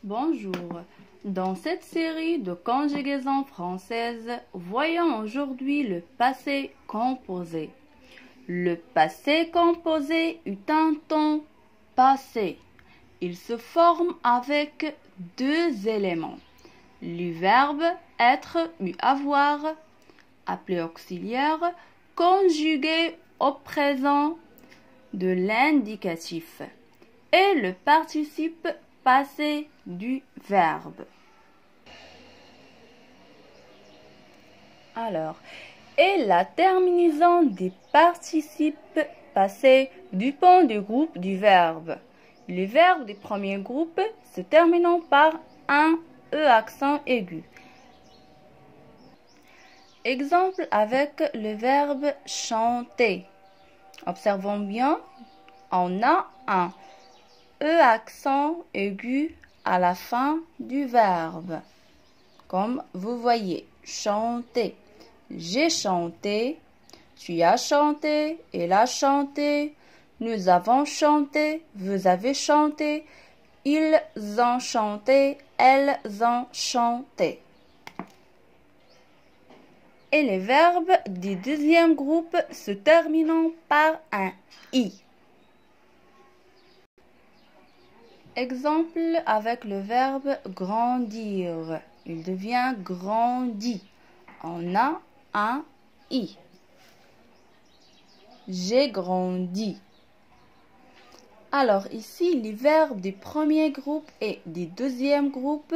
Bonjour. Dans cette série de conjugaisons françaises, voyons aujourd'hui le passé composé. Le passé composé est un temps passé. Il se forme avec deux éléments. Le verbe être ou avoir, appelé auxiliaire, conjugué au présent de l'indicatif, et le participe passé du verbe. Et la terminaison des participes passés dépend du groupe du verbe. Les verbes du premier groupe se terminant par un E accent aigu. Exemple avec le verbe chanter. Observons bien, on a un E accent aigu à la fin du verbe. Comme vous voyez, chanter. J'ai chanté, tu as chanté, elle a chanté, nous avons chanté, vous avez chanté, ils ont chanté, elles ont chanté. Et les verbes du deuxième groupe se terminant par un I. Exemple avec le verbe grandir. Il devient grandi. On a un I. J'ai grandi. Alors ici, les verbes du premier groupe et du deuxième groupe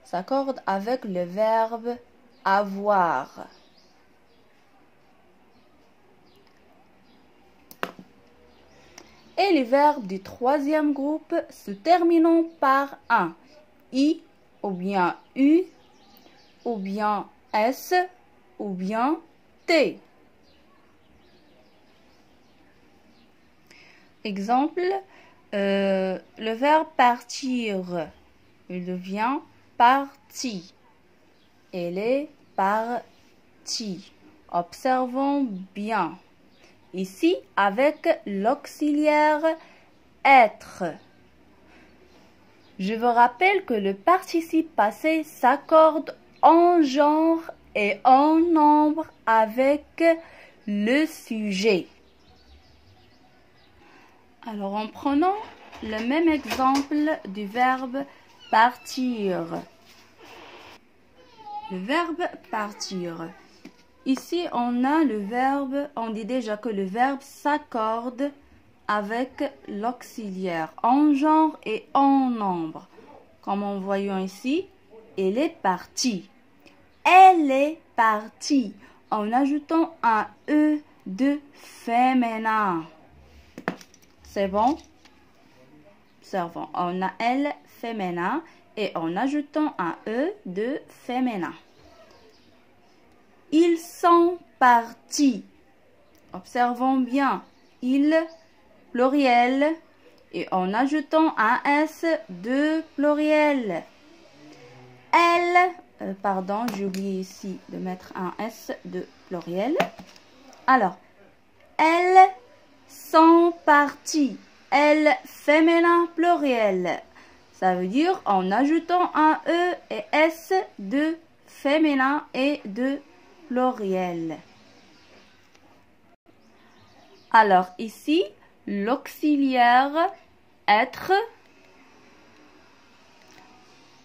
s'accordent avec le verbe avoir. Et les verbes du troisième groupe se terminant par un I, ou bien U, ou bien S, ou bien T. Exemple, le verbe partir, il devient parti. Elle est partie. Observons bien. Ici, avec l'auxiliaire être. Je vous rappelle que le participe passé s'accorde en genre et en nombre avec le sujet. Alors, en prenant le même exemple du verbe partir. Le verbe partir. Ici, on a le verbe, on dit déjà que le verbe s'accorde avec l'auxiliaire en genre et en nombre. Comme on voit ici, elle est partie. Elle est partie en ajoutant un E de féminin. C'est bon? Observons, on a elle féminin et en ajoutant un E de féminin. Ils sont partis. Observons bien. Ils, pluriel, et en ajoutant un S de pluriel. Elles, pardon, j'ai oublié ici de mettre un S de pluriel. Alors, elles sont parties. Elles, féminin, pluriel. Ça veut dire en ajoutant un E et S de féminin et de pluriel. Alors ici, l'auxiliaire être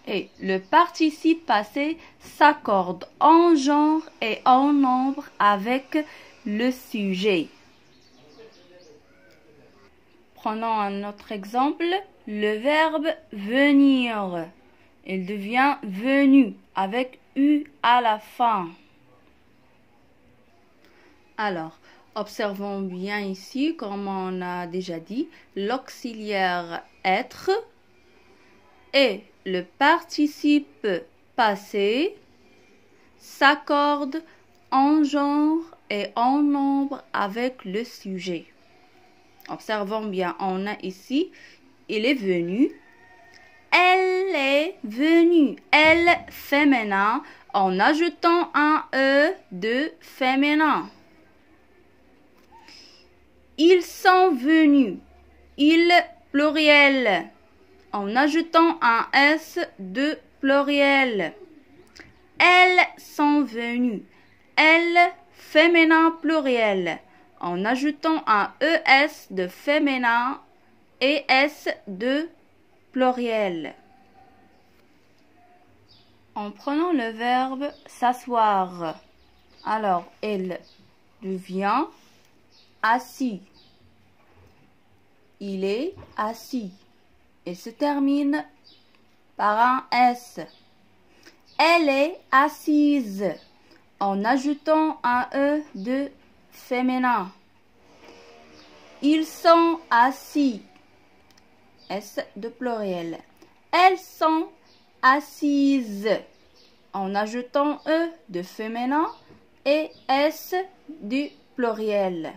et le participe passé s'accordent en genre et en nombre avec le sujet. Prenons un autre exemple, le verbe venir. Il devient venu avec U à la fin. Alors, observons bien ici, comme on a déjà dit, l'auxiliaire être et le participe passé s'accordent en genre et en nombre avec le sujet. Observons bien, on a ici, il est venu, elle est venue, elle féminin, en ajoutant un E de féminin. Ils sont venus, il pluriel, en ajoutant un S de pluriel. Elles sont venues. Elles, féminin pluriel, en ajoutant un ES de féminin et S de pluriel. En prenant le verbe s'asseoir, alors elle devient assis. Il est assis et se termine par un S. Elle est assise en ajoutant un E de féminin. Ils sont assis. S de pluriel. Elles sont assises en ajoutant E de féminin et S du pluriel.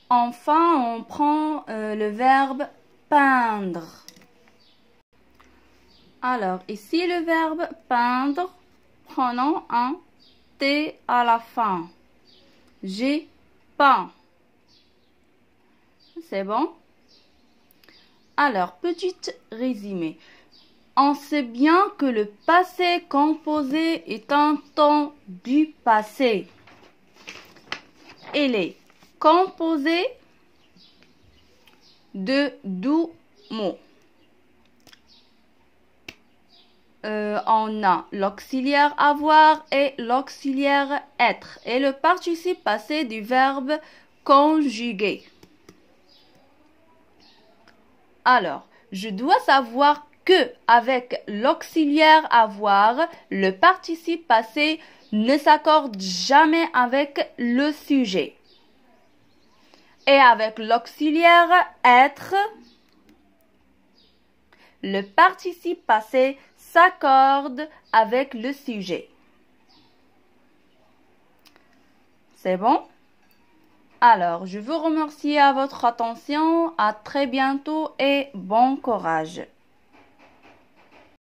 Enfin, on prend le verbe peindre. Alors, ici le verbe peindre, prenons un T à la fin. J'ai peint. C'est bon? Alors, petit résumé. On sait bien que le passé composé est un temps du passé. Il est composé de 12 mots. On a l'auxiliaire avoir et l'auxiliaire être et le participe passé du verbe conjuguer. Alors, je dois savoir que avec l'auxiliaire avoir, le participe passé ne s'accorde jamais avec le sujet. Et avec l'auxiliaire être, le participe passé s'accorde avec le sujet. C'est bon? Alors, je vous remercie à votre attention. À très bientôt et bon courage.